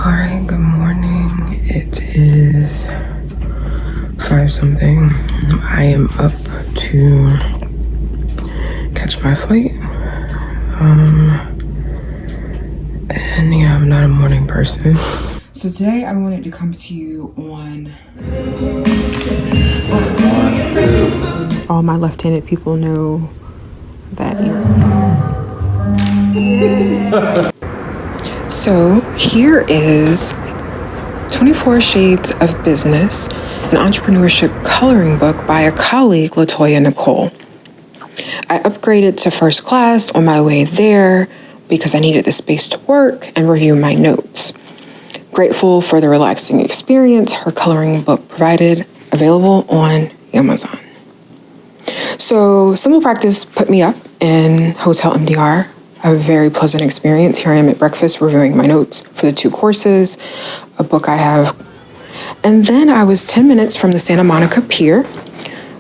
Alright, good morning. It is 5 something. I am up to catch my flight. And yeah, I'm not a morning person. So today I wanted to come to you on all my left-handed people know that So here is 24 Shades of Business, an entrepreneurship coloring book by a colleague, LaToya Nicole. I upgraded to first class on my way there because I needed the space to work and review my notes. Grateful for the relaxing experience her coloring book provided, available on Amazon. So SimplePractice put me up in Hotel MDR. A very pleasant experience. Here I am at breakfast reviewing my notes for the 2 courses, a book I have. And then I was 10 minutes from the Santa Monica Pier,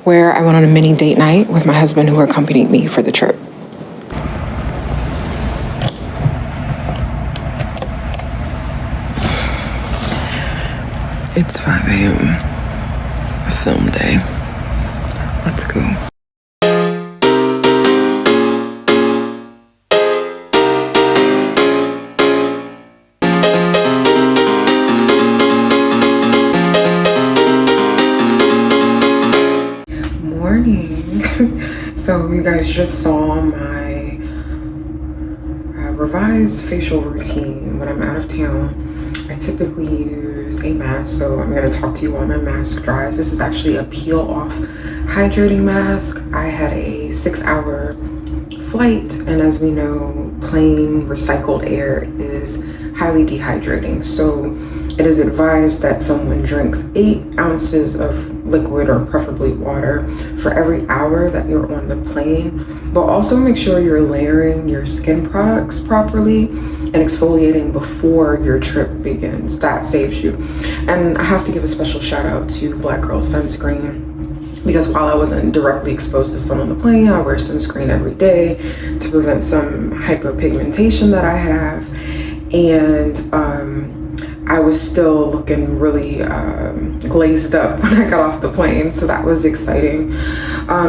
where I went on a mini date night with my husband, who accompanied me for the trip. It's 5 a.m. a film day. Let's go. So you guys just saw my revised facial routine when I'm out of town. I typically use a mask, so I'm going to talk to you while my mask dries. This is actually a peel-off hydrating mask. I had a 6-hour flight, and as we know, plain recycled air is highly dehydrating. So it is advised that someone drinks 8 ounces of liquid, or preferably water, for every hour that you're on the plane, but also make sure you're layering your skin products properly and exfoliating before your trip begins. That saves you. And I have to give a special shout out to Black Girl Sunscreen, because while I wasn't directly exposed to sun on the plane, I wear sunscreen every day to prevent some hyperpigmentation that I have. And I was still looking really glazed up when I got off the plane, so that was exciting.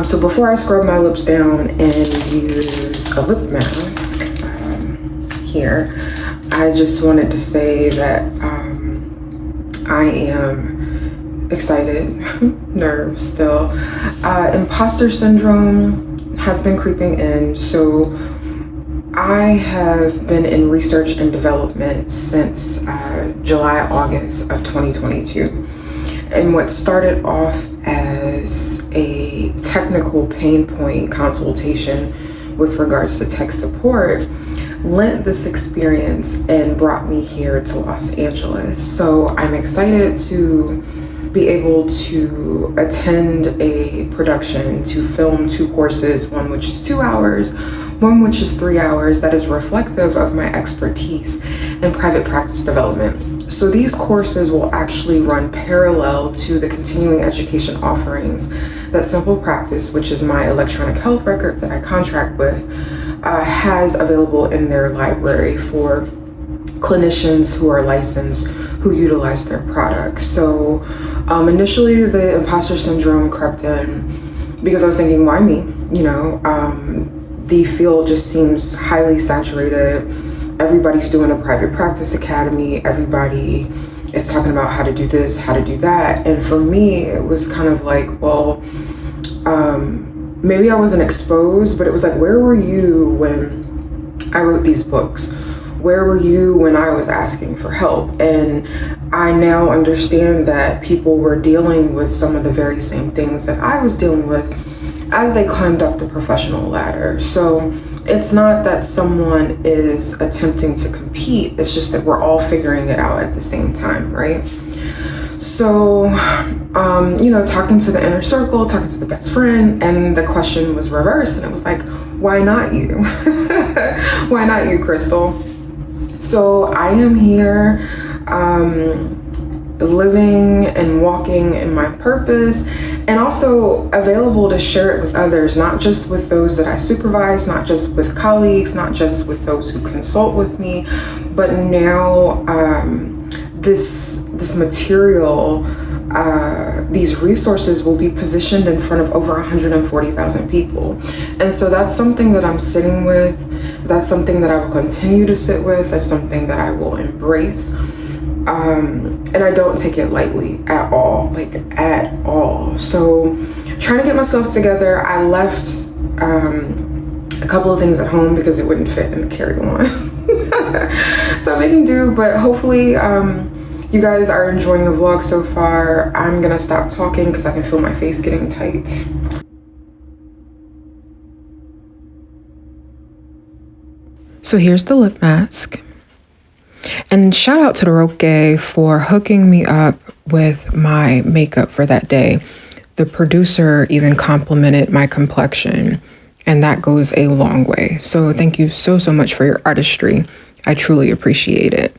So before I scrub my lips down and use a lip mask here, I just wanted to say that I am excited, nerves still. Impostor syndrome has been creeping in, so I have been in research and development since July, August of 2022. And what started off as a technical pain point consultation with regards to tech support lent this experience and brought me here to Los Angeles. So I'm excited to be able to attend a production, to film 2 courses, one which is 2 hours, one which is 3 hours, that is reflective of my expertise in private practice development. So these courses will actually run parallel to the continuing education offerings that SimplePractice, which is my electronic health record that I contract with, has available in their library for clinicians who are licensed, who utilize their products. So initially the imposter syndrome crept in because I was thinking, why me? You know, the field just seems highly saturated. Everybody's doing a private practice academy. Everybody is talking about how to do this, how to do that. And for me, it was kind of like, well, maybe I wasn't exposed, but it was like, where were you when I wrote these books? Where were you when I was asking for help? And I now understand that people were dealing with some of the very same things that I was dealing with as they climbed up the professional ladder. So it's not that someone is attempting to compete, it's just that we're all figuring it out at the same time, right? So, you know, talking to the inner circle, talking to the best friend, and the question was reversed, and it was like, why not you? Why not you, Crystal? So I am here, living and walking in my purpose, and also available to share it with others, not just with those that I supervise, not just with colleagues, not just with those who consult with me, but now this material, these resources will be positioned in front of over 140,000 people. And so that's something that I'm sitting with. That's something that I will continue to sit with. That's something that I will embrace. And I don't take it lightly at all, like at all. So trying to get myself together, I left a couple of things at home because it wouldn't fit in the carry-on. So I'm making do, but hopefully you guys are enjoying the vlog so far. I'm gonna stop talking because I can feel my face getting tight. So here's the lip mask. And shout out to the Roque for hooking me up with my makeup for that day. The producer even complimented my complexion, and that goes a long way. So thank you so much for your artistry. I truly appreciate it.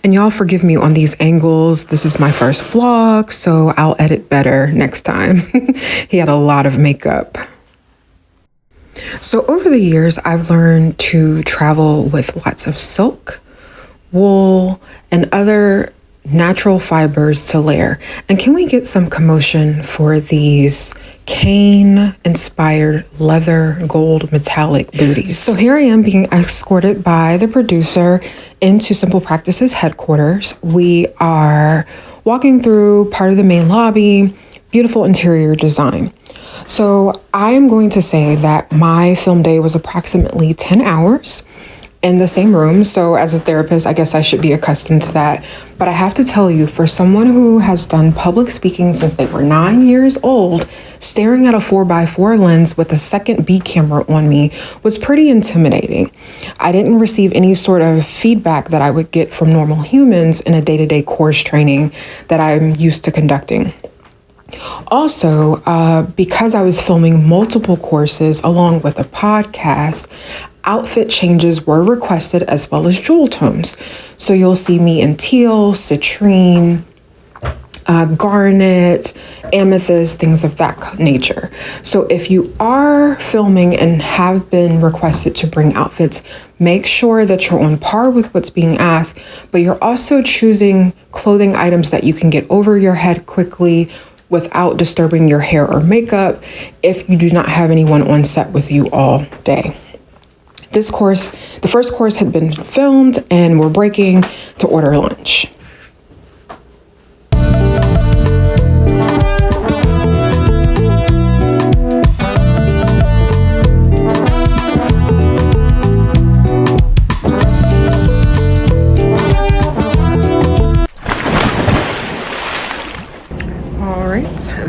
And y'all forgive me on these angles. This is my first vlog, so I'll edit better next time. He had a lot of makeup. So over the years, I've learned to travel with lots of silk, wool, and other natural fibers to layer. And can we get some commotion for these cane-inspired leather gold metallic booties? So here I am being escorted by the producer into SimplePractice's headquarters. We are walking through part of the main lobby, beautiful interior design. So I am going to say that my film day was approximately 10 hours in the same room. So as a therapist, I guess I should be accustomed to that. But I have to tell you, for someone who has done public speaking since they were 9 years old, staring at a 4x4 lens with a second B camera on me was pretty intimidating. I didn't receive any sort of feedback that I would get from normal humans in a day-to-day course training that I'm used to conducting. Also, because I was filming multiple courses along with a podcast, outfit changes were requested as well as jewel tones. So you'll see me in teal, citrine, garnet, amethyst, things of that nature. So if you are filming and have been requested to bring outfits, make sure that you're on par with what's being asked, but you're also choosing clothing items that you can get over your head quickly without disturbing your hair or makeup if you do not have anyone on set with you all day. This course, the first course had been filmed and we're breaking to order lunch.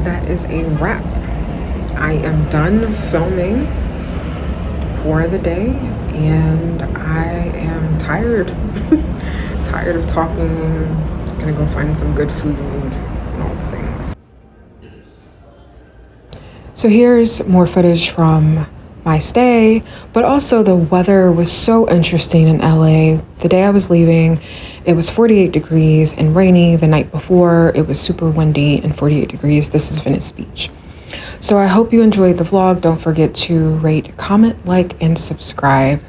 That is a wrap. I am done filming for the day and I am tired. Tired of talking. Gonna go find some good food and all the things. So here's more footage from my stay, but also the weather was so interesting in LA. The day I was leaving, it was 48 degrees and rainy. The night before, it was super windy and 48 degrees. This is Venice Beach. So I hope you enjoyed the vlog. Don't forget to rate, comment, like, and subscribe.